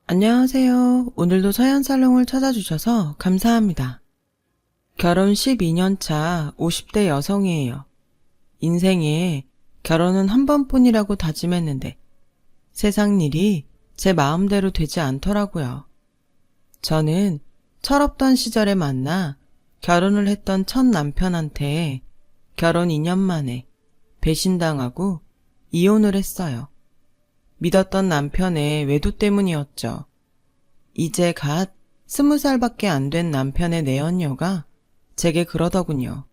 안녕하세요. 오늘도 서연살롱을 찾아주셔서 감사합니다. 결혼 12년 차 50대 여성이에요. 인생에 결혼은 한 번뿐이라고 다짐했는데 세상 일이 제 마음대로 되지 않더라고요. 저는 철없던 시절에 만나 결혼을 했던 첫 남편한테 결혼 2년 만에 배신당하고 이혼을 했어요. 믿었던 남편의 외도 때문이었죠. 이제 갓 20살밖에 안 된 남편의 내연녀가 제게 그러더군요.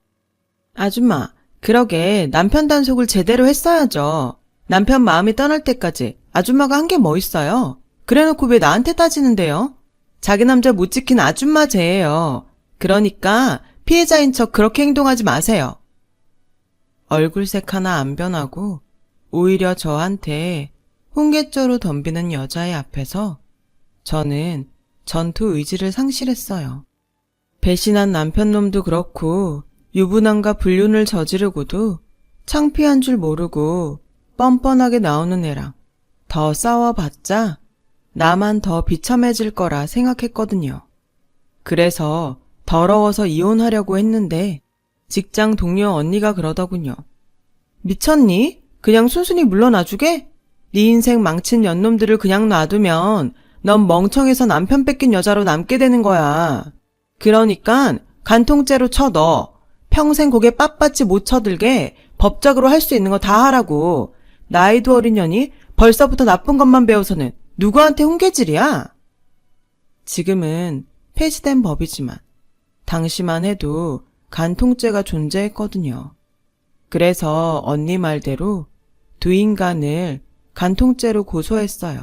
아줌마, 그러게 남편 단속을 제대로 했어야죠. 남편 마음이 떠날 때까지 아줌마가 한 게 뭐 있어요? 그래놓고 왜 나한테 따지는데요? 자기 남자 못 지킨 아줌마 죄예요. 그러니까 피해자인 척 그렇게 행동하지 마세요. 얼굴색 하나 안 변하고 오히려 저한테 홍게쪼로 덤비는 여자의 앞에서 저는 전투 의지를 상실했어요. 배신한 남편놈도 그렇고 유부남과 불륜을 저지르고도 창피한 줄 모르고 뻔뻔하게 나오는 애랑 더 싸워봤자 나만 더 비참해질 거라 생각했거든요. 그래서 더러워서 이혼하려고 했는데 직장 동료 언니가 그러더군요. 미쳤니? 그냥 순순히 물러나주게? 네 인생 망친 연놈들을 그냥 놔두면 넌 멍청해서 남편 뺏긴 여자로 남게 되는 거야. 그러니까 간통죄로 쳐 넣어. 평생 고개 빳빳이 못 쳐들게 법적으로 할 수 있는 거 다 하라고. 나이도 어린 년이 벌써부터 나쁜 것만 배워서는 누구한테 훈계질이야? 지금은 폐지된 법이지만 당시만 해도 간통죄가 존재했거든요. 그래서 언니 말대로 두 인간을 간통죄로 고소했어요.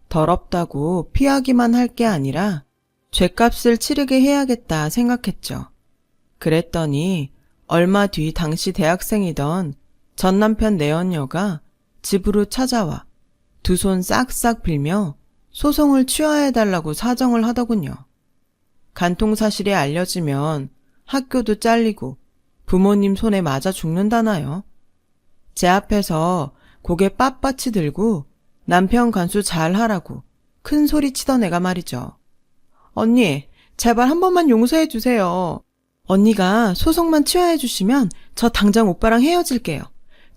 더럽다고 피하기만 할 게 아니라 죗값을 치르게 해야겠다 생각했죠. 그랬더니 얼마 뒤 당시 대학생이던 전 남편 내연녀가 집으로 찾아와 두 손 싹싹 빌며 소송을 취하해달라고 사정을 하더군요. 간통 사실이 알려지면 학교도 잘리고 부모님 손에 맞아 죽는다나요. 제 앞에서 고개 빳빳이 들고 남편 간수 잘하라고 큰 소리 치던 애가 말이죠. 언니, 제발 한 번만 용서해 주세요. 언니가 소송만 취하해 주시면 저 당장 오빠랑 헤어질게요.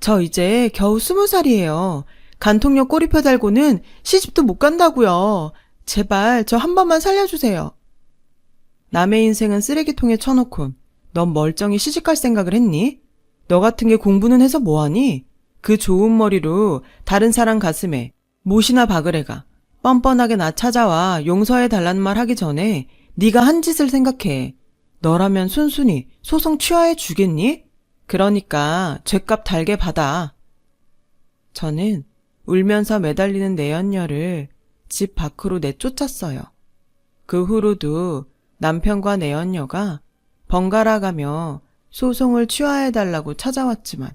저 이제 겨우 20살이에요. 간통녀 꼬리표 달고는 시집도 못 간다고요. 제발 저 한 번만 살려주세요. 남의 인생은 쓰레기통에 쳐놓고 넌 멀쩡히 시집갈 생각을 했니? 너 같은 게 공부는 해서 뭐하니? 그 좋은 머리로 다른 사람 가슴에 못이나 박으래가 뻔뻔하게 나 찾아와 용서해달라는 말 하기 전에 네가 한 짓을 생각해. 너라면 순순히 소송 취하해 주겠니? 그러니까 죗값 달게 받아. 저는 울면서 매달리는 내연녀를 집 밖으로 내쫓았어요. 그 후로도 남편과 내연녀가 번갈아 가며 소송을 취하해달라고 찾아왔지만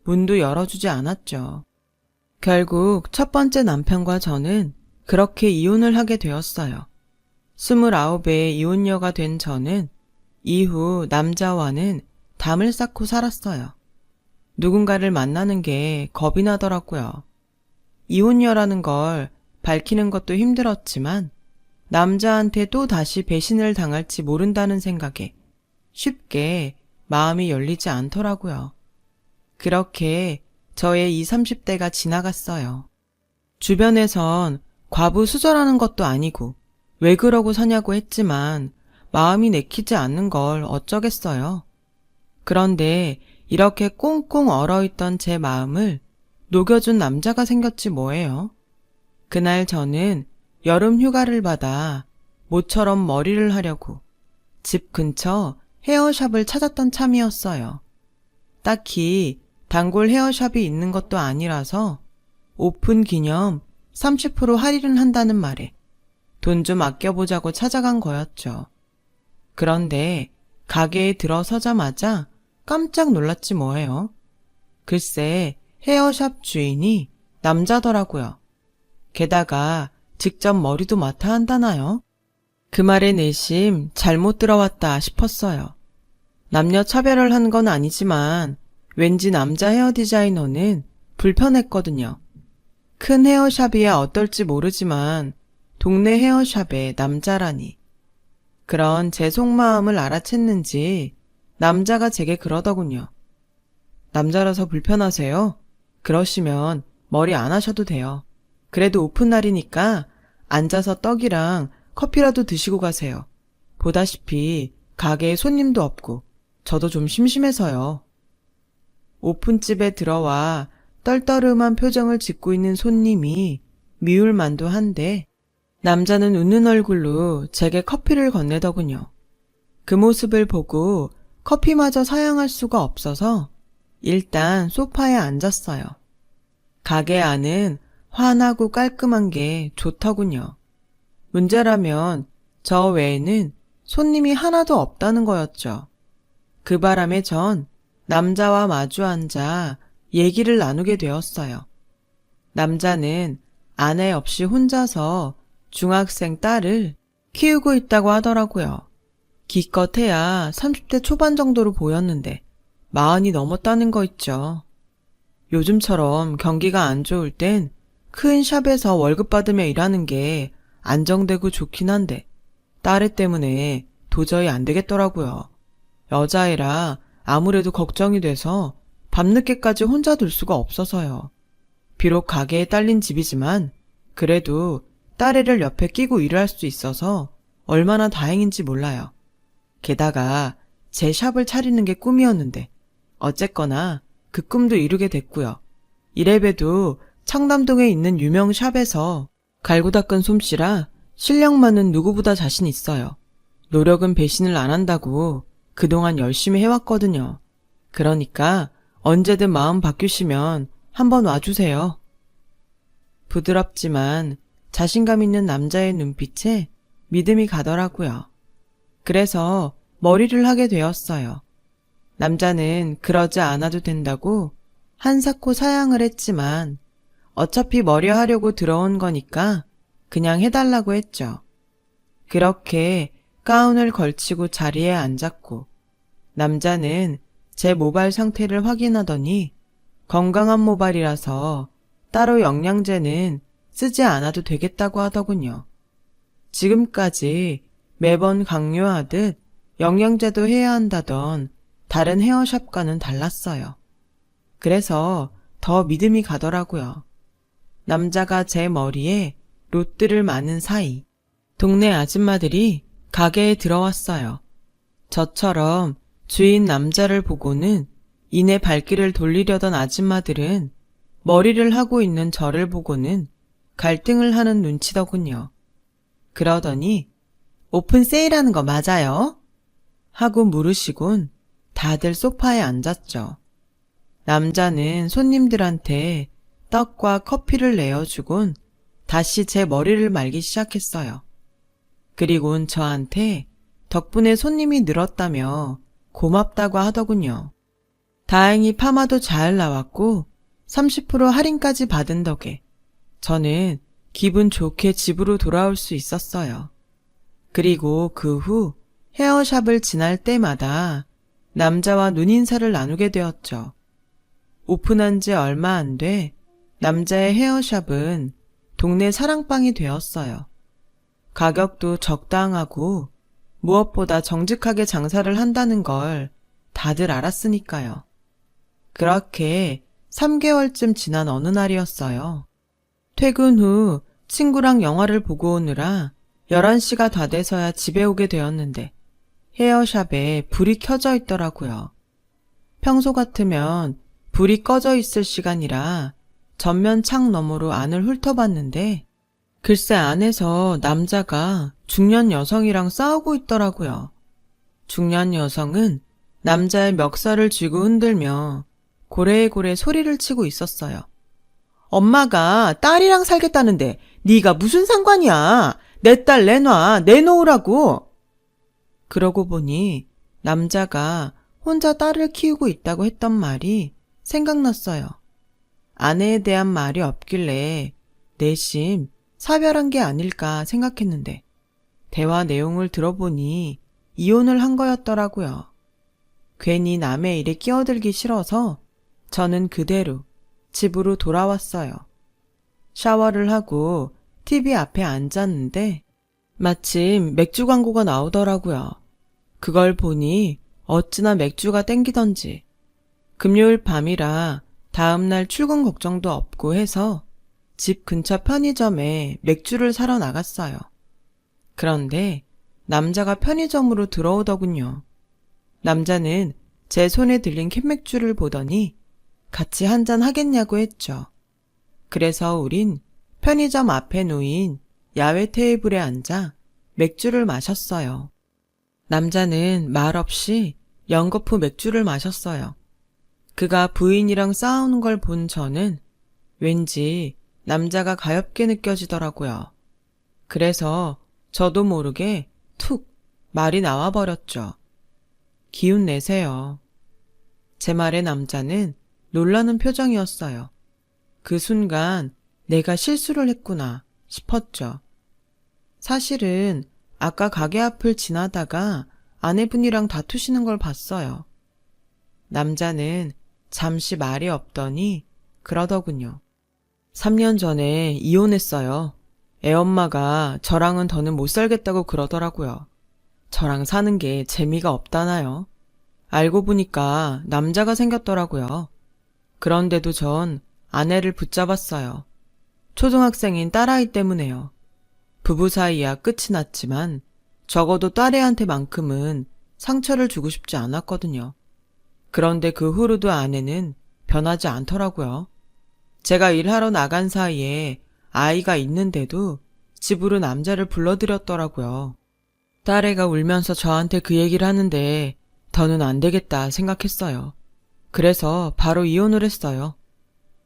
문도 열어주지 않았죠. 결국 첫 번째 남편과 저는 그렇게 이혼을 하게 되었어요. 29의 이혼녀가 된 저는 이후 남자와는 담을 쌓고 살았어요. 누군가를 만나는 게 겁이 나더라고요. 이혼녀라는 걸 밝히는 것도 힘들었지만 남자한테 또 다시 배신을 당할지 모른다는 생각에 쉽게 마음이 열리지 않더라고요. 그렇게 저의 20, 30대가 지나갔어요. 주변에선 과부 수절하는 것도 아니고 왜 그러고 사냐고 했지만 마음이 내키지 않는 걸 어쩌겠어요. 그런데 이렇게 꽁꽁 얼어있던 제 마음을 녹여준 남자가 생겼지 뭐예요. 그날 저는 여름 휴가를 받아 모처럼 머리를 하려고 집 근처 헤어샵을 찾았던 참이었어요. 딱히 단골 헤어샵이 있는 것도 아니라서 오픈 기념 30% 할인을 한다는 말에 돈 좀 아껴보자고 찾아간 거였죠. 그런데 가게에 들어서자마자 깜짝 놀랐지 뭐예요. 글쎄 헤어샵 주인이 남자더라고요. 게다가 직접 머리도 맡아 한다나요? 그 말에 내심 잘못 들어왔다 싶었어요. 남녀 차별을 한 건 아니지만 왠지 남자 헤어 디자이너는 불편했거든요. 큰 헤어샵이야 어떨지 모르지만 동네 헤어샵의 남자라니. 그런 제 속마음을 알아챘는지 남자가 제게 그러더군요. 남자라서 불편하세요? 그러시면 머리 안 하셔도 돼요. 그래도 오픈 날이니까 앉아서 떡이랑 커피라도 드시고 가세요. 보다시피 가게에 손님도 없고 저도 좀 심심해서요. 오픈집에 들어와 떨떠름한 표정을 짓고 있는 손님이 미울만도 한데 남자는 웃는 얼굴로 제게 커피를 건네더군요. 그 모습을 보고 커피마저 사양할 수가 없어서 일단 소파에 앉았어요. 가게 안은 환하고 깔끔한 게 좋더군요. 문제라면 저 외에는 손님이 하나도 없다는 거였죠. 그 바람에 전 남자와 마주 앉아 얘기를 나누게 되었어요. 남자는 아내 없이 혼자서 중학생 딸을 키우고 있다고 하더라고요. 기껏해야 30대 초반 정도로 보였는데 40이 넘었다는 거 있죠. 요즘처럼 경기가 안 좋을 땐 큰 샵에서 월급 받으며 일하는 게 안정되고 좋긴 한데 딸애 때문에 도저히 안 되겠더라고요. 여자애라 아무래도 걱정이 돼서 밤늦게까지 혼자 둘 수가 없어서요. 비록 가게에 딸린 집이지만 그래도 딸애를 옆에 끼고 일을 할 수 있어서 얼마나 다행인지 몰라요. 게다가 제 샵을 차리는 게 꿈이었는데 어쨌거나 그 꿈도 이루게 됐고요. 이래봬도 청담동에 있는 유명 샵에서 갈고 닦은 솜씨라 실력만은 누구보다 자신 있어요. 노력은 배신을 안 한다고 그동안 열심히 해왔거든요. 그러니까 언제든 마음 바뀌시면 한번 와주세요. 부드럽지만 자신감 있는 남자의 눈빛에 믿음이 가더라고요. 그래서 머리를 하게 되었어요. 남자는 그러지 않아도 된다고 한사코 사양을 했지만 어차피 머리 하려고 들어온 거니까 그냥 해달라고 했죠. 그렇게 가운을 걸치고 자리에 앉았고 남자는 제 모발 상태를 확인하더니 건강한 모발이라서 따로 영양제는 쓰지 않아도 되겠다고 하더군요. 지금까지 매번 강요하듯 영양제도 해야 한다던 다른 헤어샵과는 달랐어요. 그래서 더 믿음이 가더라고요. 남자가 제 머리에 롯들을 마는 사이 동네 아줌마들이 가게에 들어왔어요. 저처럼 주인 남자를 보고는 이내 발길을 돌리려던 아줌마들은 머리를 하고 있는 저를 보고는 갈등을 하는 눈치더군요. 그러더니 오픈 세일하는 거 맞아요? 하고 물으시곤 다들 소파에 앉았죠. 남자는 손님들한테 떡과 커피를 내어주곤 다시 제 머리를 말기 시작했어요. 그리곤 저한테 덕분에 손님이 늘었다며 고맙다고 하더군요. 다행히 파마도 잘 나왔고 30% 할인까지 받은 덕에 저는 기분 좋게 집으로 돌아올 수 있었어요. 그리고 그 후 헤어샵을 지날 때마다 남자와 눈인사를 나누게 되었죠. 오픈한 지 얼마 안 돼 남자의 헤어샵은 동네 사랑방이 되었어요. 가격도 적당하고 무엇보다 정직하게 장사를 한다는 걸 다들 알았으니까요. 그렇게 3개월쯤 지난 어느 날이었어요. 퇴근 후 친구랑 영화를 보고 오느라 11시가 다 돼서야 집에 오게 되었는데 헤어샵에 불이 켜져 있더라고요. 평소 같으면 불이 꺼져 있을 시간이라 전면 창 너머로 안을 훑어봤는데 글쎄 안에서 남자가 중년 여성이랑 싸우고 있더라고요. 중년 여성은 남자의 멱살을 쥐고 흔들며 고래고래 소리를 치고 있었어요. 엄마가 딸이랑 살겠다는데 네가 무슨 상관이야. 내 딸 내놔. 내놓으라고. 그러고 보니 남자가 혼자 딸을 키우고 있다고 했던 말이 생각났어요. 아내에 대한 말이 없길래 내심 사별한 게 아닐까 생각했는데 대화 내용을 들어보니 이혼을 한 거였더라고요. 괜히 남의 일에 끼어들기 싫어서 저는 그대로 집으로 돌아왔어요. 샤워를 하고 TV 앞에 앉았는데 마침 맥주 광고가 나오더라고요. 그걸 보니 어찌나 맥주가 땡기던지 금요일 밤이라 다음날 출근 걱정도 없고 해서 집 근처 편의점에 맥주를 사러 나갔어요. 그런데 남자가 편의점으로 들어오더군요. 남자는 제 손에 들린 캔맥주를 보더니 같이 한잔 하겠냐고 했죠. 그래서 우린 편의점 앞에 놓인 야외 테이블에 앉아 맥주를 마셨어요. 남자는 말없이 연거푸 맥주를 마셨어요. 그가 부인이랑 싸우는 걸 본 저는 왠지 남자가 가엾게 느껴지더라고요. 그래서 저도 모르게 툭 말이 나와버렸죠. 기운 내세요. 제 말에 남자는 놀라는 표정이었어요. 그 순간 내가 실수를 했구나 싶었죠. 사실은 아까 가게 앞을 지나다가 아내분이랑 다투시는 걸 봤어요. 남자는 잠시 말이 없더니 그러더군요. 3년 전에 이혼했어요. 애엄마가 저랑은 더는 못 살겠다고 그러더라고요. 저랑 사는 게 재미가 없다나요? 알고 보니까 남자가 생겼더라고요. 그런데도 전 아내를 붙잡았어요. 초등학생인 딸아이 때문에요. 부부 사이야 끝이 났지만 적어도 딸애한테만큼은 상처를 주고 싶지 않았거든요. 그런데 그 후로도 아내는 변하지 않더라고요. 제가 일하러 나간 사이에 아이가 있는데도 집으로 남자를 불러들였더라고요. 딸애가 울면서 저한테 그 얘기를 하는데 더는 안 되겠다 생각했어요. 그래서 바로 이혼을 했어요.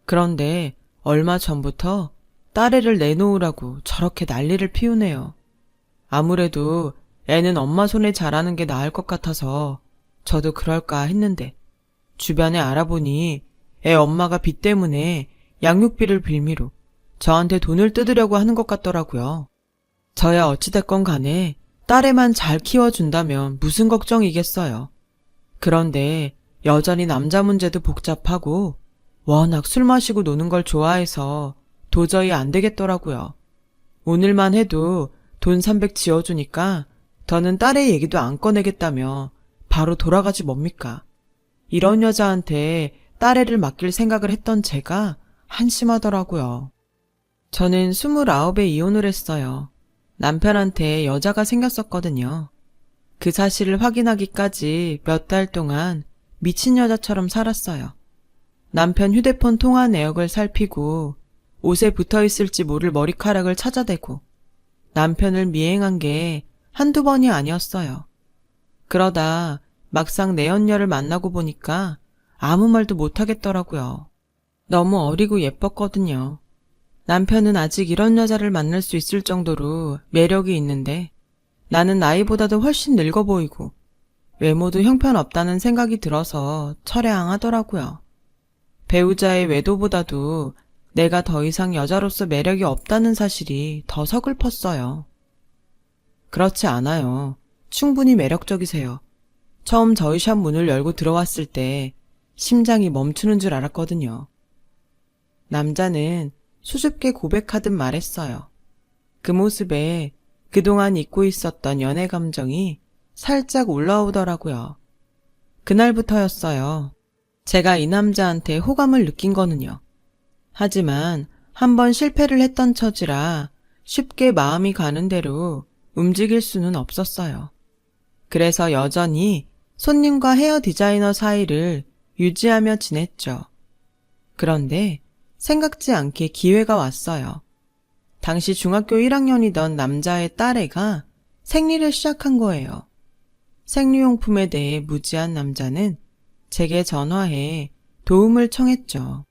그런데 얼마 전부터 딸애를 내놓으라고 저렇게 난리를 피우네요. 아무래도 애는 엄마 손에 자라는 게 나을 것 같아서 저도 그럴까 했는데 주변에 알아보니 애 엄마가 빚 때문에 양육비를 빌미로 저한테 돈을 뜯으려고 하는 것 같더라고요. 저야 어찌됐건 간에 딸애만 잘 키워준다면 무슨 걱정이겠어요. 그런데 여전히 남자 문제도 복잡하고 워낙 술 마시고 노는 걸 좋아해서 도저히 안 되겠더라고요. 오늘만 해도 돈 300 지어주니까 더는 딸의 얘기도 안 꺼내겠다며 바로 돌아가지 뭡니까. 이런 여자한테 딸애를 맡길 생각을 했던 제가 한심하더라고요. 저는 29에 이혼을 했어요. 남편한테 여자가 생겼었거든요. 그 사실을 확인하기까지 몇 달 동안 미친 여자처럼 살았어요. 남편 휴대폰 통화 내역을 살피고 옷에 붙어있을지 모를 머리카락을 찾아대고 남편을 미행한 게 한두 번이 아니었어요. 그러다 막상 내연녀를 만나고 보니까 아무 말도 못하겠더라고요. 너무 어리고 예뻤거든요. 남편은 아직 이런 여자를 만날 수 있을 정도로 매력이 있는데 나는 나이보다도 훨씬 늙어 보이고 외모도 형편없다는 생각이 들어서 철회항하더라고요. 배우자의 외도보다도 내가 더 이상 여자로서 매력이 없다는 사실이 더 서글펐어요. 그렇지 않아요. 충분히 매력적이세요. 처음 저희 샵 문을 열고 들어왔을 때 심장이 멈추는 줄 알았거든요. 남자는 수줍게 고백하듯 말했어요. 그 모습에 그동안 잊고 있었던 연애 감정이 살짝 올라오더라고요. 그날부터였어요. 제가 이 남자한테 호감을 느낀 거는요. 하지만 한번 실패를 했던 처지라 쉽게 마음이 가는 대로 움직일 수는 없었어요. 그래서 여전히 손님과 헤어 디자이너 사이를 유지하며 지냈죠. 그런데 생각지 않게 기회가 왔어요. 당시 중학교 1학년이던 남자의 딸애가 생리를 시작한 거예요. 생리용품에 대해 무지한 남자는 제게 전화해 도움을 청했죠.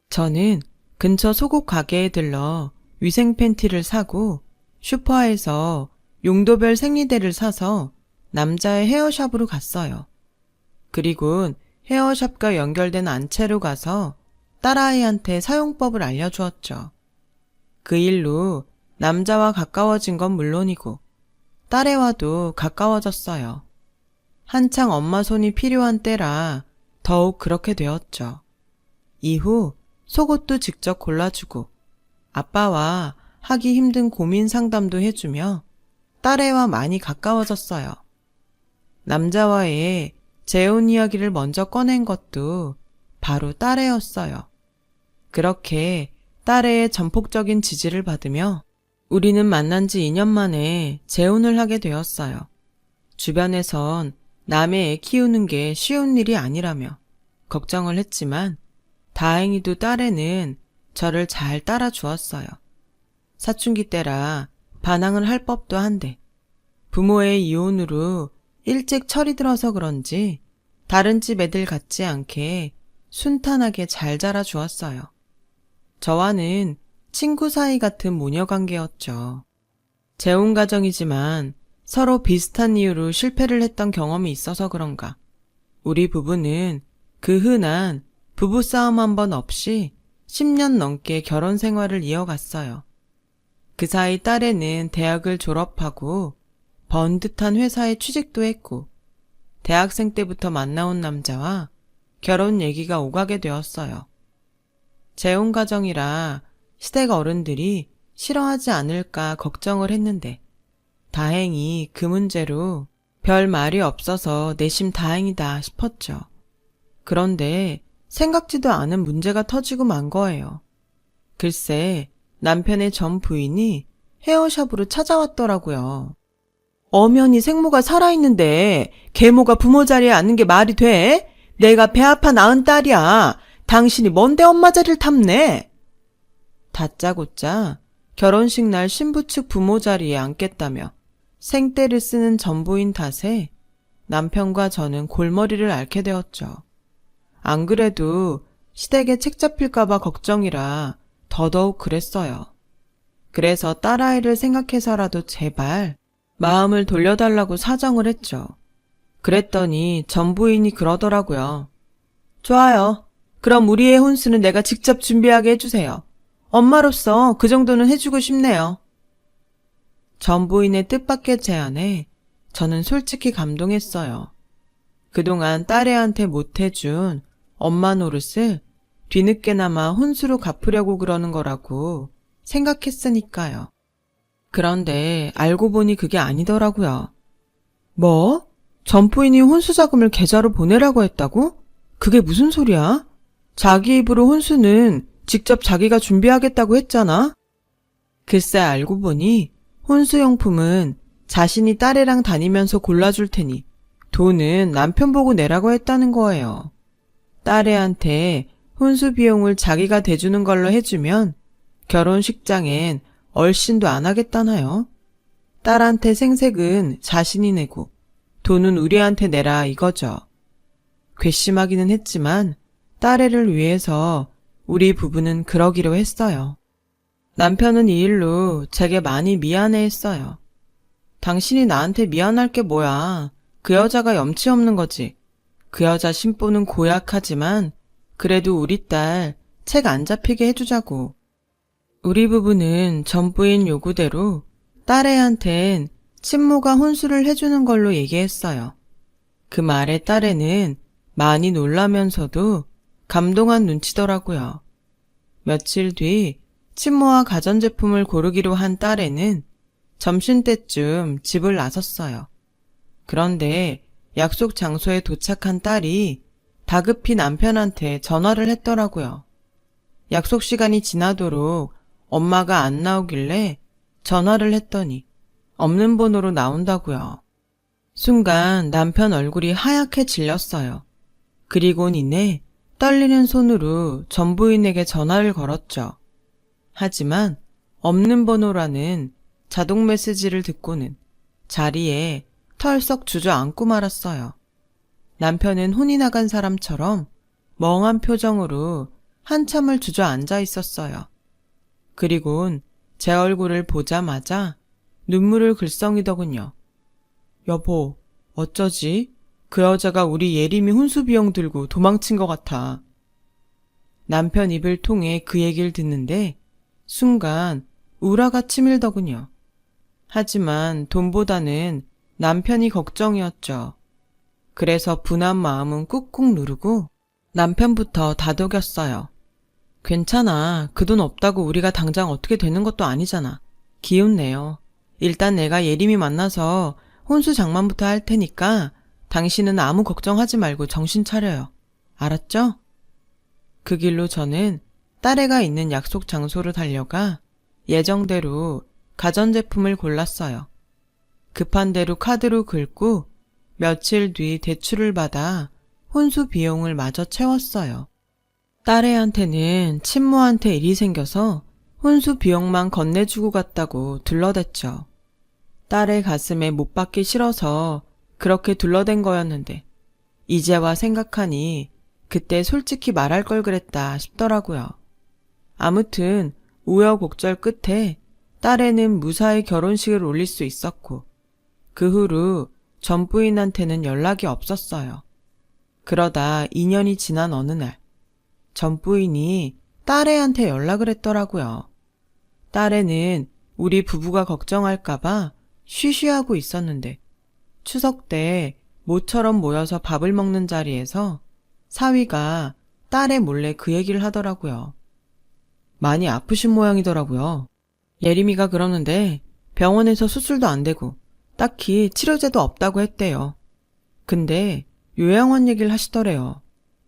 저는 근처 속옷 가게에 들러 위생 팬티를 사고 슈퍼에서 용도별 생리대를 사서 남자의 헤어샵으로 갔어요. 그리곤 헤어샵과 연결된 안채로 가서 딸아이한테 사용법을 알려주었죠. 그 일로 남자와 가까워진 건 물론이고 딸애와도 가까워졌어요. 한창 엄마 손이 필요한 때라 더욱 그렇게 되었죠. 이후 속옷도 직접 골라주고 아빠와 하기 힘든 고민 상담도 해주며 딸애와 많이 가까워졌어요. 남자와의 재혼 이야기를 먼저 꺼낸 것도 바로 딸애였어요. 그렇게 딸애의 전폭적인 지지를 받으며 우리는 만난 지 2년 만에 재혼을 하게 되었어요. 주변에선 남의 애 키우는 게 쉬운 일이 아니라며 걱정을 했지만 다행히도 딸애는 저를 잘 따라주었어요. 사춘기 때라 반항을 할 법도 한데 부모의 이혼으로 일찍 철이 들어서 그런지 다른 집 애들 같지 않게 순탄하게 잘 자라주었어요. 저와는 친구 사이 같은 모녀 관계였죠. 재혼 가정이지만 서로 비슷한 이유로 실패를 했던 경험이 있어서 그런가 우리 부부는 그 흔한 부부싸움 한 번 없이 10년 넘게 결혼 생활을 이어갔어요. 그 사이 딸애는 대학을 졸업하고 번듯한 회사에 취직도 했고 대학생 때부터 만나온 남자와 결혼 얘기가 오가게 되었어요. 재혼 가정이라 시댁 어른들이 싫어하지 않을까 걱정을 했는데 다행히 그 문제로 별 말이 없어서 내심 다행이다 싶었죠. 그런데 생각지도 않은 문제가 터지고 만 거예요. 글쎄 남편의 전 부인이 헤어샵으로 찾아왔더라고요. 엄연히 생모가 살아있는데 계모가 부모 자리에 앉는 게 말이 돼? 내가 배 아파 낳은 딸이야. 당신이 뭔데 엄마 자리를 탐내? 다짜고짜 결혼식 날 신부 측 부모 자리에 앉겠다며 생떼를 쓰는 전부인 탓에 남편과 저는 골머리를 앓게 되었죠. 안 그래도 시댁에 책 잡힐까봐 걱정이라 더더욱 그랬어요. 그래서 딸아이를 생각해서라도 제발 마음을 돌려달라고 사정을 했죠. 그랬더니 전부인이 그러더라고요. 좋아요. 그럼 우리의 혼수는 내가 직접 준비하게 해주세요. 엄마로서 그 정도는 해주고 싶네요. 전부인의 뜻밖의 제안에 저는 솔직히 감동했어요. 그동안 딸애한테 못해준 엄마 노릇을 뒤늦게나마 혼수로 갚으려고 그러는 거라고 생각했으니까요. 그런데 알고 보니 그게 아니더라고요. 뭐? 전부인이 혼수 자금을 계좌로 보내라고 했다고? 그게 무슨 소리야? 자기 입으로 혼수는 직접 자기가 준비하겠다고 했잖아? 글쎄 알고 보니 혼수용품은 자신이 딸애랑 다니면서 골라줄 테니 돈은 남편 보고 내라고 했다는 거예요. 딸애한테 혼수 비용을 자기가 대주는 걸로 해주면 결혼식장엔 얼씬도 안 하겠다나요? 딸한테 생색은 자신이 내고 돈은 우리한테 내라 이거죠. 괘씸하기는 했지만 딸애를 위해서 우리 부부는 그러기로 했어요. 남편은 이 일로 제게 많이 미안해했어요. 당신이 나한테 미안할 게 뭐야. 그 여자가 염치 없는 거지. 그 여자 심보는 고약하지만 그래도 우리 딸 책 안 잡히게 해주자고. 우리 부부는 전부인 요구대로 딸애한텐 친모가 혼수를 해주는 걸로 얘기했어요. 그 말에 딸애는 많이 놀라면서도 감동한 눈치더라고요. 며칠 뒤 친모와 가전제품을 고르기로 한 딸애는 점심때쯤 집을 나섰어요. 그런데 약속 장소에 도착한 딸이 다급히 남편한테 전화를 했더라고요. 약속 시간이 지나도록 엄마가 안 나오길래 전화를 했더니 없는 번호로 나온다고요. 순간 남편 얼굴이 하얗게 질렸어요. 그리곤 이내 떨리는 손으로 전부인에게 전화를 걸었죠. 하지만 없는 번호라는 자동 메시지를 듣고는 자리에 털썩 주저앉고 말았어요. 남편은 혼이 나간 사람처럼 멍한 표정으로 한참을 주저앉아 있었어요. 그리곤 제 얼굴을 보자마자 눈물을 글썽이더군요. 여보, 어쩌지? 그 여자가 우리 예림이 혼수 비용 들고 도망친 것 같아. 남편 입을 통해 그 얘기를 듣는데 순간 우라가 치밀더군요. 하지만 돈보다는 남편이 걱정이었죠. 그래서 분한 마음은 꾹꾹 누르고 남편부터 다독였어요. 괜찮아. 그 돈 없다고 우리가 당장 어떻게 되는 것도 아니잖아. 기운 내요. 일단 내가 예림이 만나서 혼수 장만부터 할 테니까 당신은 아무 걱정하지 말고 정신 차려요. 알았죠? 그 길로 저는 딸애가 있는 약속 장소로 달려가 예정대로 가전제품을 골랐어요. 급한 대로 카드로 긁고 며칠 뒤 대출을 받아 혼수 비용을 마저 채웠어요. 딸애한테는 친모한테 일이 생겨서 혼수 비용만 건네주고 갔다고 둘러댔죠. 딸의 가슴에 못 박기 싫어서 그렇게 둘러댄 거였는데 이제와 생각하니 그때 솔직히 말할 걸 그랬다 싶더라고요. 아무튼 우여곡절 끝에 딸애는 무사히 결혼식을 올릴 수 있었고 그 후로 전 부인한테는 연락이 없었어요. 그러다 2년이 지난 어느 날 전 부인이 딸애한테 연락을 했더라고요. 딸애는 우리 부부가 걱정할까봐 쉬쉬하고 있었는데 추석 때 모처럼 모여서 밥을 먹는 자리에서 사위가 딸애 몰래 그 얘기를 하더라고요. 많이 아프신 모양이더라고요. 예림이가 그러는데 병원에서 수술도 안 되고 딱히 치료제도 없다고 했대요. 근데 요양원 얘기를 하시더래요.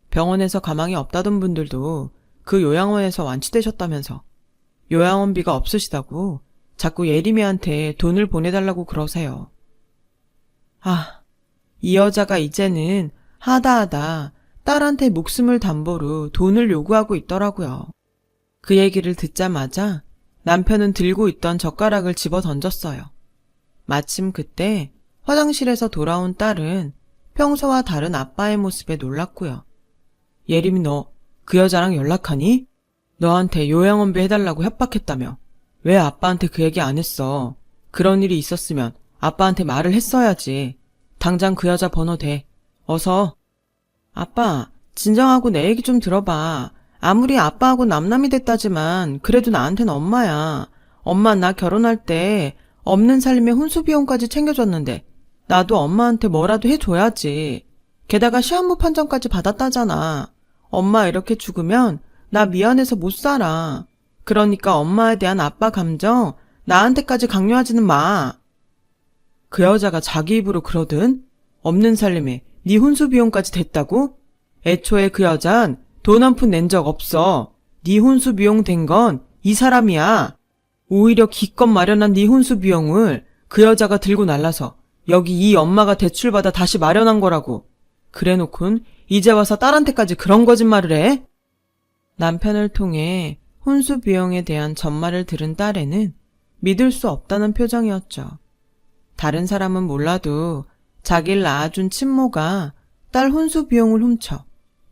병원에서 가망이 없다던 분들도 그 요양원에서 완치되셨다면서 요양원비가 없으시다고 자꾸 예림이한테 돈을 보내달라고 그러세요. 아, 이 여자가 이제는 하다하다 딸한테 목숨을 담보로 돈을 요구하고 있더라고요. 그 얘기를 듣자마자 남편은 들고 있던 젓가락을 집어 던졌어요. 마침 그때 화장실에서 돌아온 딸은 평소와 다른 아빠의 모습에 놀랐고요. 예림이 너 그 여자랑 연락하니? 너한테 요양원비 해달라고 협박했다며. 왜 아빠한테 그 얘기 안 했어? 그런 일이 있었으면 아빠한테 말을 했어야지. 당장 그 여자 번호 대. 어서. 아빠, 진정하고 내 얘기 좀 들어봐. 아무리 아빠하고 남남이 됐다지만 그래도 나한테는 엄마야. 엄마 나 결혼할 때 없는 살림에 혼수 비용까지 챙겨줬는데 나도 엄마한테 뭐라도 해줘야지. 게다가 시한부 판정까지 받았다잖아. 엄마 이렇게 죽으면 나 미안해서 못 살아. 그러니까 엄마에 대한 아빠 감정 나한테까지 강요하지는 마. 그 여자가 자기 입으로 그러든 없는 살림에 네 혼수 비용까지 댔다고? 애초에 그 여잔 돈 한 푼 낸 적 없어. 네 혼수 비용 된 건 이 사람이야. 오히려 기껏 마련한 네 혼수 비용을 그 여자가 들고 날라서 여기 이 엄마가 대출받아 다시 마련한 거라고. 그래놓곤 이제 와서 딸한테까지 그런 거짓말을 해? 남편을 통해 혼수 비용에 대한 전말을 들은 딸애는 믿을 수 없다는 표정이었죠. 다른 사람은 몰라도 자기를 낳아준 친모가 딸 혼수 비용을 훔쳐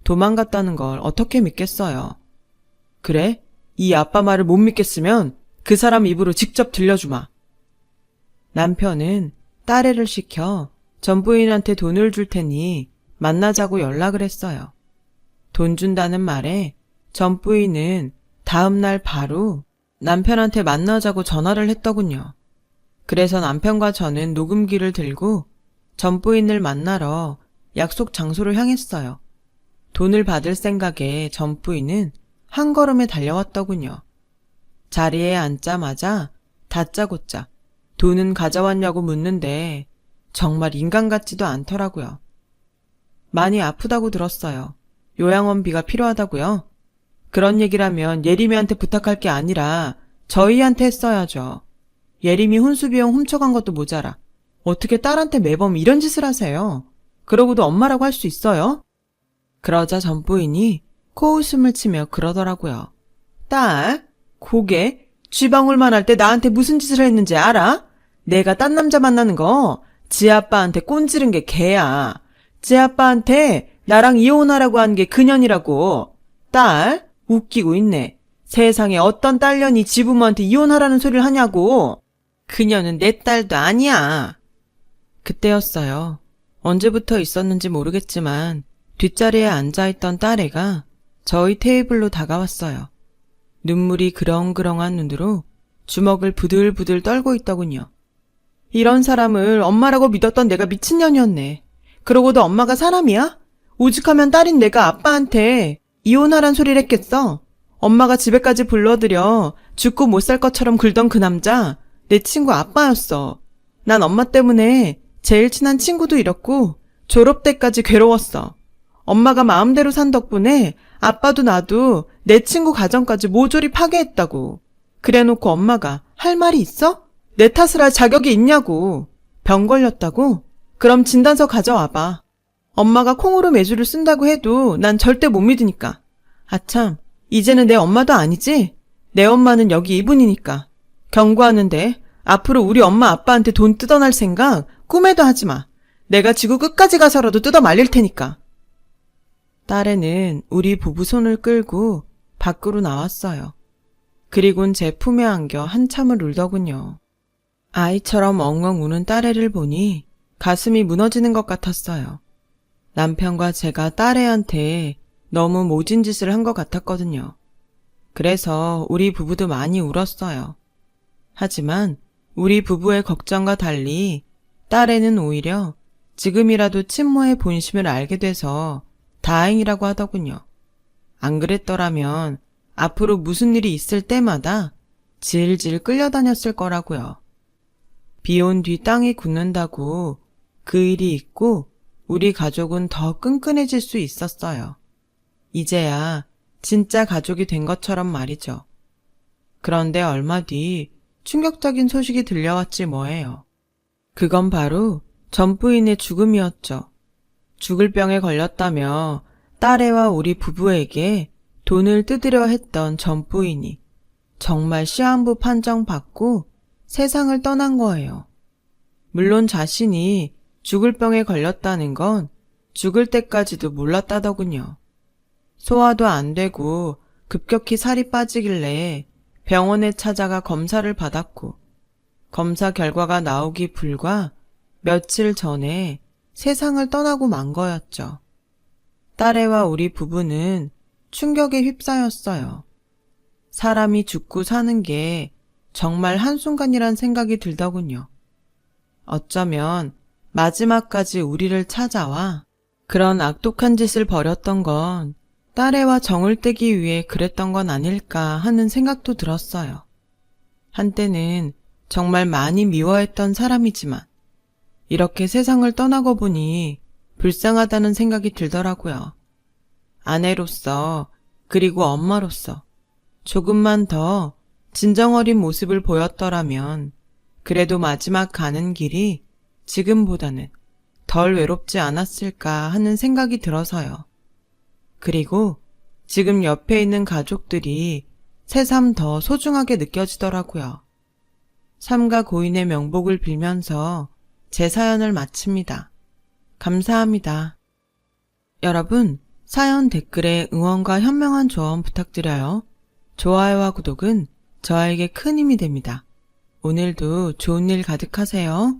도망갔다는 걸 어떻게 믿겠어요. 그래? 이 아빠 말을 못 믿겠으면 그 사람 입으로 직접 들려주마. 남편은 딸애를 시켜 전 부인한테 돈을 줄 테니 만나자고 연락을 했어요. 돈 준다는 말에 전 부인은 다음날 바로 남편한테 만나자고 전화를 했더군요. 그래서 남편과 저는 녹음기를 들고 전 부인을 만나러 약속 장소를 향했어요. 돈을 받을 생각에 전 부인은 한 걸음에 달려왔더군요. 자리에 앉자마자 다짜고짜 돈은 가져왔냐고 묻는데 정말 인간 같지도 않더라고요. 많이 아프다고 들었어요. 요양원비가 필요하다고요? 그런 얘기라면 예림이한테 부탁할 게 아니라 저희한테 했어야죠. 예림이 혼수비용 훔쳐간 것도 모자라 어떻게 딸한테 매번 이런 짓을 하세요? 그러고도 엄마라고 할 수 있어요? 그러자 전 부인이 코웃음을 치며 그러더라고요. 딸, 고개 쥐방울만 할 때 나한테 무슨 짓을 했는지 알아? 내가 딴 남자 만나는 거 지 아빠한테 꼰지른 게 걔야. 지 아빠한테 나랑 이혼하라고 한 게 그년이라고. 딸, 웃기고 있네. 세상에 어떤 딸년이 지 부모한테 이혼하라는 소리를 하냐고. 그년은 내 딸도 아니야. 그때였어요. 언제부터 있었는지 모르겠지만 뒷자리에 앉아있던 딸애가 저희 테이블로 다가왔어요. 눈물이 그렁그렁한 눈으로 주먹을 부들부들 떨고 있더군요. 이런 사람을 엄마라고 믿었던 내가 미친년이었네. 그러고도 엄마가 사람이야? 오죽하면 딸인 내가 아빠한테 이혼하란 소리를 했겠어? 엄마가 집에까지 불러들여 죽고 못 살 것처럼 굴던 그 남자, 내 친구 아빠였어. 난 엄마 때문에 제일 친한 친구도 잃었고 졸업 때까지 괴로웠어. 엄마가 마음대로 산 덕분에 아빠도 나도 내 친구 가정까지 모조리 파괴했다고. 그래놓고 엄마가 할 말이 있어? 내 탓을 할 자격이 있냐고. 병 걸렸다고? 그럼 진단서 가져와봐. 엄마가 콩으로 매주를 쓴다고 해도 난 절대 못 믿으니까. 아참, 이제는 내 엄마도 아니지? 내 엄마는 여기 이분이니까. 경고하는데 앞으로 우리 엄마 아빠한테 돈 뜯어낼 생각 꿈에도 하지 마. 내가 지구 끝까지 가서라도 뜯어 말릴 테니까. 딸애는 우리 부부 손을 끌고 밖으로 나왔어요. 그리곤 제 품에 안겨 한참을 울더군요. 아이처럼 엉엉 우는 딸애를 보니 가슴이 무너지는 것 같았어요. 남편과 제가 딸애한테 너무 모진 짓을 한 것 같았거든요. 그래서 우리 부부도 많이 울었어요. 하지만 우리 부부의 걱정과 달리 딸애는 오히려 지금이라도 친모의 본심을 알게 돼서 다행이라고 하더군요. 안 그랬더라면 앞으로 무슨 일이 있을 때마다 질질 끌려다녔을 거라고요. 비 온 뒤 땅이 굳는다고 그 일이 있고 우리 가족은 더 끈끈해질 수 있었어요. 이제야 진짜 가족이 된 것처럼 말이죠. 그런데 얼마 뒤 충격적인 소식이 들려왔지 뭐예요. 그건 바로 전 부인의 죽음이었죠. 죽을 병에 걸렸다며 딸애와 우리 부부에게 돈을 뜯으려 했던 전 부인이 정말 시한부 판정받고 세상을 떠난 거예요. 물론 자신이 죽을 병에 걸렸다는 건 죽을 때까지도 몰랐다더군요. 소화도 안 되고 급격히 살이 빠지길래 병원에 찾아가 검사를 받았고 검사 결과가 나오기 불과 며칠 전에 세상을 떠나고 만 거였죠. 딸애와 우리 부부는 충격에 휩싸였어요. 사람이 죽고 사는 게 정말 한순간이란 생각이 들더군요. 어쩌면 마지막까지 우리를 찾아와 그런 악독한 짓을 벌였던 건 딸애와 정을 떼기 위해 그랬던 건 아닐까 하는 생각도 들었어요. 한때는 정말 많이 미워했던 사람이지만 이렇게 세상을 떠나고 보니 불쌍하다는 생각이 들더라고요. 아내로서 그리고 엄마로서 조금만 더 진정 어린 모습을 보였더라면 그래도 마지막 가는 길이 지금보다는 덜 외롭지 않았을까 하는 생각이 들어서요. 그리고 지금 옆에 있는 가족들이 새삼 더 소중하게 느껴지더라고요. 삼가 고인의 명복을 빌면서 제 사연을 마칩니다. 감사합니다. 여러분, 사연 댓글에 응원과 현명한 조언 부탁드려요. 좋아요와 구독은 저에게 큰 힘이 됩니다. 오늘도 좋은 일 가득하세요.